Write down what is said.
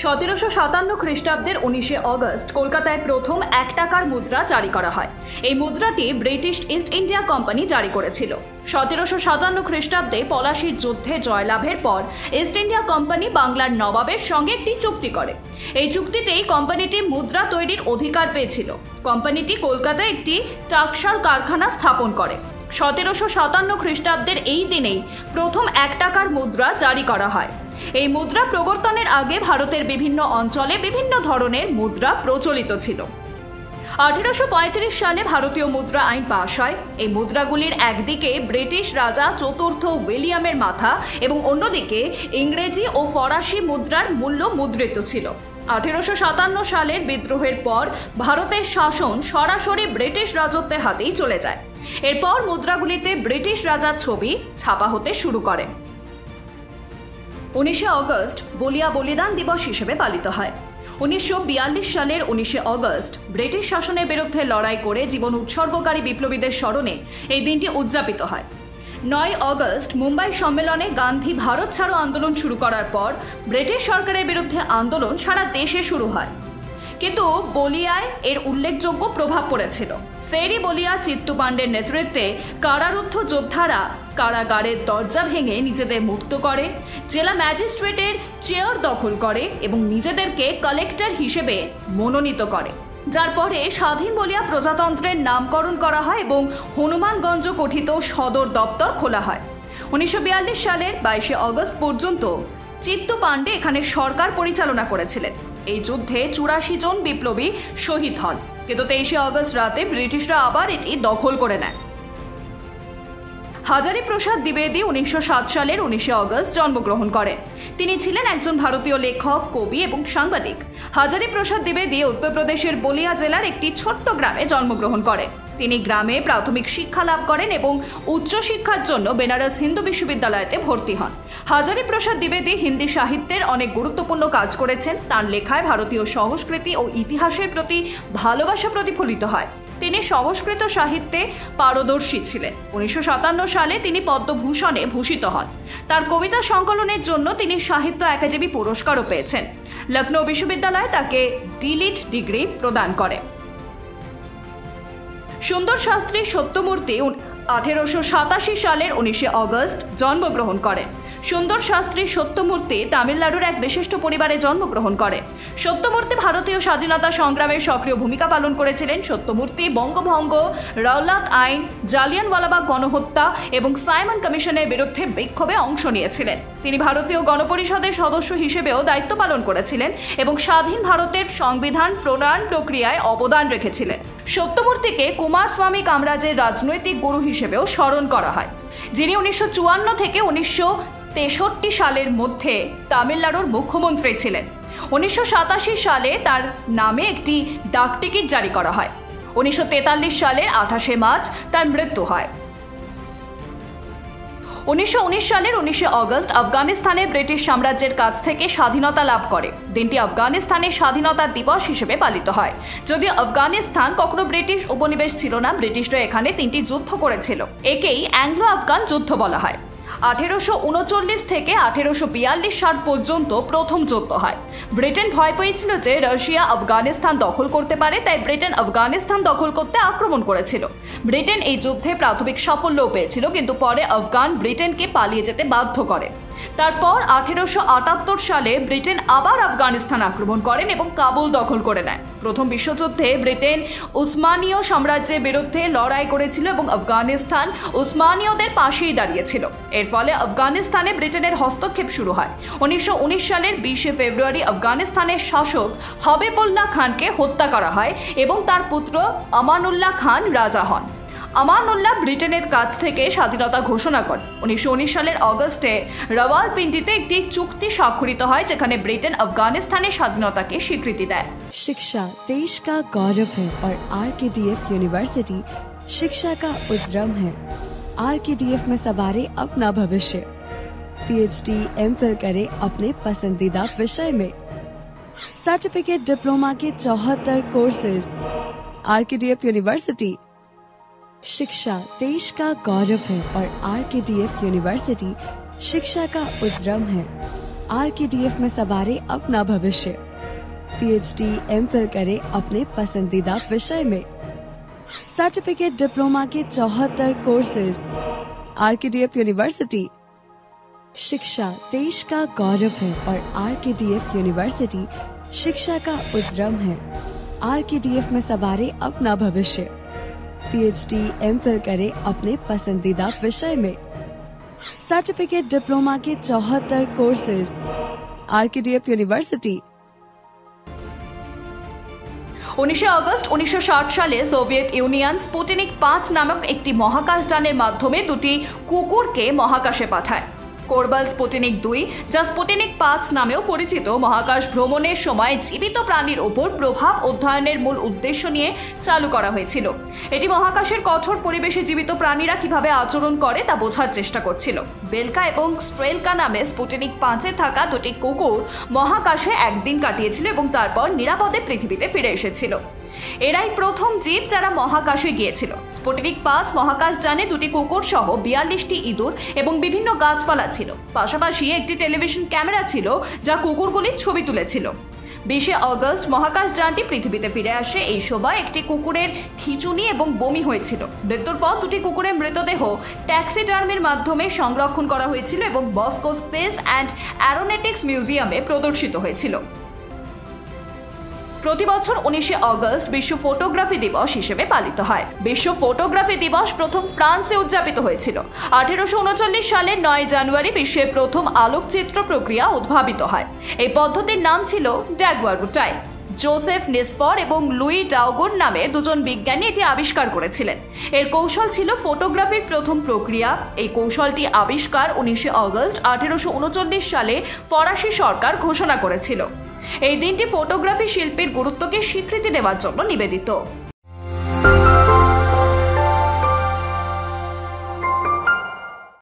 1757 খ্রিস্টাব্দের 19 অগস্ট কলকাতায় প্রথম 1 টাকার মুদ্রা জারি করা হয়। এই মুদ্রাটি ব্রিটিশ ইস্ট ইন্ডিয়া কোম্পানি জারি করেছিল। 1757 খ্রিস্টাব্দে পলাশীর যুদ্ধে জয়লাভের পর ইস্ট ইন্ডিয়া কোম্পানি বাংলার নবাবের সঙ্গে একটি চুক্তি করে। এই চুক্তিতেই কোম্পানিটি মুদ্রা তৈরির অধিকার পেয়েছিল। কোম্পানিটি কলকাতায় একটি টাকশাল কারখানা স্থাপন করে। 1757 খ্রিস্টাব্দের এই দিনেই প্রথম 1 টাকার মুদ্রা জারি করা হয়। এই মুদ্রা প্রবর্তনের আগে ভারতের বিভিন্ন অঞ্চলে বিভিন্ন ধরনের মুদ্রা প্রচলিত ছিল। 1835 সালে ভারতীয় মুদ্রা আইন পাশ হয়। এই মুদ্রাগুলির একদিকে ব্রিটিশ রাজা চতুর্থ উইলিয়ামের মাথা এবং অন্যদিকে ইংরেজি ও ফরাসি মুদ্রার মূল্য মুদ্রিত ছিল। 1857 সালের বিদ্রোহের পর ভারতের শাসন সরাসরি ব্রিটিশ রাজত্বের হাতেই চলে যায়। এরপর মুদ্রাগুলিতে ব্রিটিশ রাজার ছবি ছাপা হতে শুরু করে। 19 অগস্ট বলিয়া বলিদান দিবস হিসেবে পালিত হয়। 1942 সালের 19 অগস্ট ব্রিটিশ শাসনের বিরুদ্ধে লড়াই করে জীবন উৎসর্গকারী বিপ্লবীদের স্মরণে এই দিনটি উদযাপিত হয়। 9 অগস্ট মুম্বাই সম্মেলনে গান্ধী ভারত ছাড়ো আন্দোলন শুরু করার পর ব্রিটিশ সরকারের বিরুদ্ধে আন্দোলন সারা দেশে শুরু হয়, কিন্তু বলিয়ায় এর উল্লেখযোগ্য প্রভাব পড়েছিল। সেরি বলিয়া চিত্তু পাণ্ডের নেতৃত্বে কারারুদ্ধ যোদ্ধারা কারাগারের দরজা ভেঙে নিজেদের মুক্ত করে, জেলা ম্যাজিস্ট্রেটের চেয়ার দখল করে এবং নিজেদেরকে কালেক্টর হিসেবে মনোনীত করে, যার পরে স্বাধীন বলিয়া প্রজাতন্ত্রের নামকরণ করা হয় এবং হনুমানগঞ্জ গঠিত সদর দপ্তর খোলা হয়। 1942 সালের 22 অগস্ট পর্যন্ত চিত্তু পাণ্ডে এখানে সরকার পরিচালনা করেছিলেন। এই যুদ্ধে 84 জন বিপ্লবী শহীদ হন, কিন্তু 23 অগস্ট রাতে ব্রিটিশরা আবার এটি দখল করে নেয়। হাজারি প্রসাদ দ্বিবেদী 1907 সালের 19 অগস্ট জন্মগ্রহণ করেন। তিনি ছিলেন একজন ভারতীয় লেখক, কবি এবং সাংবাদিক। হাজারি প্রসাদ দ্বিবেদী উত্তরপ্রদেশের বলিয়া জেলার একটি ছোট্ট গ্রামে জন্মগ্রহণ করেন। তিনি গ্রামে প্রাথমিক শিক্ষা লাভ করেন এবং উচ্চশিক্ষার জন্য বেনারস হিন্দু বিশ্ববিদ্যালয়তে ভর্তি হন। হাজারি প্রসাদ দ্বিবেদী হিন্দি সাহিত্যের অনেক গুরুত্বপূর্ণ কাজ করেছেন। তার লেখায় ভারতীয় সংস্কৃতি ও ইতিহাসের প্রতি ভালোবাসা প্রতিফলিত হয়। তিনি সংস্কৃত সাহিত্যে পারদর্শী ছিলেন। 1957 সালে তিনি পদ্মভূষণে ভূষিত হন। তার কবিতা সংকলনের জন্য তিনি সাহিত্য একাডেমি পুরস্কারও পেয়েছেন। লখনৌ বিশ্ববিদ্যালয় তাকে ডিলিট ডিগ্রি প্রদান করে। সুন্দর শাস্ত্রী সত্যমূর্তি 1887 সালের 19 অগস্ট জন্মগ্রহণ করেন। সুন্দর শাস্ত্রী সত্যমূর্তি তামিলনাড়ুর এক বিশিষ্ট পরিবারে জন্মগ্রহণ করেন। সত্যমূর্তি ভারতীয় স্বাধীনতা সংগ্রামের সক্রিয় ভূমিকা পালন করেছিলেন। সত্যমূর্তি বঙ্গভঙ্গ, রাওলাত আইন, জালিয়ানওয়ালাবাগ গণহত্যা এবং সাইমন কমিশনের বিরুদ্ধে বিক্ষোভে অংশ নিয়েছিলেন। তিনি ভারতীয় গণপরিষদের সদস্য হিসেবেও দায়িত্ব পালন করেছিলেন এবং স্বাধীন ভারতের সংবিধান প্রণয়ন প্রক্রিয়ায় অবদান রেখেছিলেন। সত্যমূর্তিকে কুমারস্বামী কামরাজের রাজনৈতিক গুরু হিসেবেও স্মরণ করা হয়, যিনি 1954 থেকে 1963 সালের মধ্যে তামিলনাড়ুর মুখ্যমন্ত্রী ছিলেন। 1987 সালে তার নামে একটি ডাকটিকিট জারি করা হয়। 1943 সালের 28 মার্চ তার মৃত্যু হয়। 1919 সালের 19 অগস্ট আফগানিস্তানে ব্রিটিশ সাম্রাজ্যের কাছ থেকে স্বাধীনতা লাভ করে। দিনটি আফগানিস্তানের স্বাধীনতা দিবস হিসেবে পালিত হয়। যদিও আফগানিস্তান কখনো ব্রিটিশ উপনিবেশ ছিল না, ব্রিটিশরা এখানে 3টি যুদ্ধ করেছিল। একেই অ্যাংলো আফগান যুদ্ধ বলা হয়। 1839 থেকে 1842 সাল পর্যন্ত প্রথম যুদ্ধ হয়। ব্রিটেন ভয় পেয়েছিল যে রাশিয়া আফগানিস্তান দখল করতে পারে, তাই ব্রিটেন আফগানিস্তান দখল করতে আক্রমণ করেছিল। ব্রিটেন এই যুদ্ধে প্রাথমিক সাফল্যও পেয়েছিল, কিন্তু পরে আফগান ব্রিটেনকে পালিয়ে যেতে বাধ্য করে। তারপর 1878 সালে ব্রিটেন আবার আফগানিস্তান আক্রমণ করেন এবং কাবুল দখল করে নেয়। প্রথম বিশ্বযুদ্ধে ব্রিটেন উসমানীয় সাম্রাজ্যের বিরুদ্ধে লড়াই করেছিল এবং আফগানিস্তান উসমানীয়দের পাশেই দাঁড়িয়েছিল। এর ফলে আফগানিস্তানে ব্রিটেনের হস্তক্ষেপ শুরু হয়। 1919 সালের 20 ফেব্রুয়ারি আফগানিস্তানের শাসক হাবিবুল্লাহ খানকে হত্যা করা হয় এবং তার পুত্র আমানুল্লাহ খান রাজা হন। আমানুল্লাহ ব্রিটেনের কাছ থেকে স্বাধীনতা ঘোষণা করেন। 1919 সালের অগস্টে রাওয়ালপিন্ডিতে একটি চুক্তি স্বাক্ষরিত হয়, যেখানে ব্রিটেন আফগানিস্তানের স্বাধীনতাকে স্বীকৃতি দেয়। शिक्षा देश का गौरव है और आरकेडीएफ यूनिवर्सिटी शिक्षा का उद्यम है। आरकेडीएफ में सवारे अपना भविष्य। पीएचडी, एमफिल करें अपने पसंदीदा विषय में। सर्टिफिकेट डिप्लोमा के 74 कोर्सेज। आरकेडीएफ यूनिवर्सिटी शिक्षा देश का गौरव है और आरकेडीएफ यूनिवर्सिटी शिक्षा का उद्यम है। RKDF में सवारे अपना भविष्य। PhD MPhil करें अपने पसंदीदा विषय में। सर्टिफिकेट डिप्लोमा के 74 कोर्सेज। RKDF university. शिक्षा देश का गौरव है और RKDF यूनिवर्सिटी शिक्षा का उद्यम है। RKDF में सवारे अपना भविष्य। PhD MPhil करें अपने पसंदीदा विषय में। सर्टिफिकेट डिप्लोमा के 74 कोर्सेज। RKDF university. 19 আগস্ট 1960 সালে সোভিয়েত ইউনিয়ন স্পুটনিক 5 নামক একটি মহাকাশযানের মাধ্যমে দুটি কুকুরকে মহাকাশে পাঠায়। কোরবাল স্পুটনিক 2, যা স্পুটনিক 5 নামেও পরিচিত, মহাকাশ ভ্রমণের সময় জীবিত প্রাণীর ওপর প্রভাব অধ্যয়নের মূল উদ্দেশ্য নিয়ে চালু করা হয়েছিল। এটি মহাকাশের কঠোর পরিবেশে জীবিত প্রাণীরা কিভাবে আচরণ করে তা বোঝার চেষ্টা করছিল। বেলকা এবং স্ট্রেলকা নামে স্পুটনিক 5-এ থাকা দুটি কুকুর মহাকাশে একদিন কাটিয়েছিল এবং তারপর নিরাপদে পৃথিবীতে ফিরে এসেছিল। এরাই প্রথম জীব যারা মহাকাশে গিয়েছিল। স্পুটনিক 5 মহাকাশযানে দুটি কুকুর সহ 42টি ইঁদুর এবং বিভিন্ন গাছপালা ছিল। পাশাপাশি একটি টেলিভিশন ক্যামেরা ছিল যা কুকুরগুলির ছবি তুলেছিল। 20 আগস্ট মহাকাশযানটি পৃথিবীতে ফিরে আসে। এই সময় একটি কুকুরের খিঁচুনি এবং বমি হয়েছিল। মৃত্যুর পর দুটি কুকুরের মৃতদেহ ট্যাক্সিডার্মির মাধ্যমে সংরক্ষণ করা হয়েছিল এবং মস্কো স্পেস অ্যান্ড অ্যারোনটিক্স মিউজিয়ামে প্রদর্শিত হয়েছিল। প্রতি বছর 19 আগস্ট বিশ্ব ফটোগ্রাফি দিবস হিসেবে পালিত হয়। বিশ্ব ফটোগ্রাফি দিবস প্রথম ফ্রান্সে উদযাপিত হয়েছিল। 1839 সালের 9 জানুয়ারি বিশ্বের প্রথম আলোকচিত্র প্রক্রিয়া উদ্ভাবিত হয়। এই পদ্ধতির নাম ছিল ড্যাগুয়ারোটাইপ। জোসেফ নিসফর এবং লুই ডাউগন নামে দুজন বিজ্ঞানী এটি আবিষ্কার করেছিলেন। এর কৌশল ছিল ফটোগ্রাফির প্রথম প্রক্রিয়া। এই কৌশলটি আবিষ্কার 19 আগস্ট 1839 সালে ফরাসি সরকার ঘোষণা করেছিল। এই দিনটি ফটোগ্রাফি শিল্পের গুরুত্বকে স্বীকৃতি দেওয়ার জন্য নিবেদিত।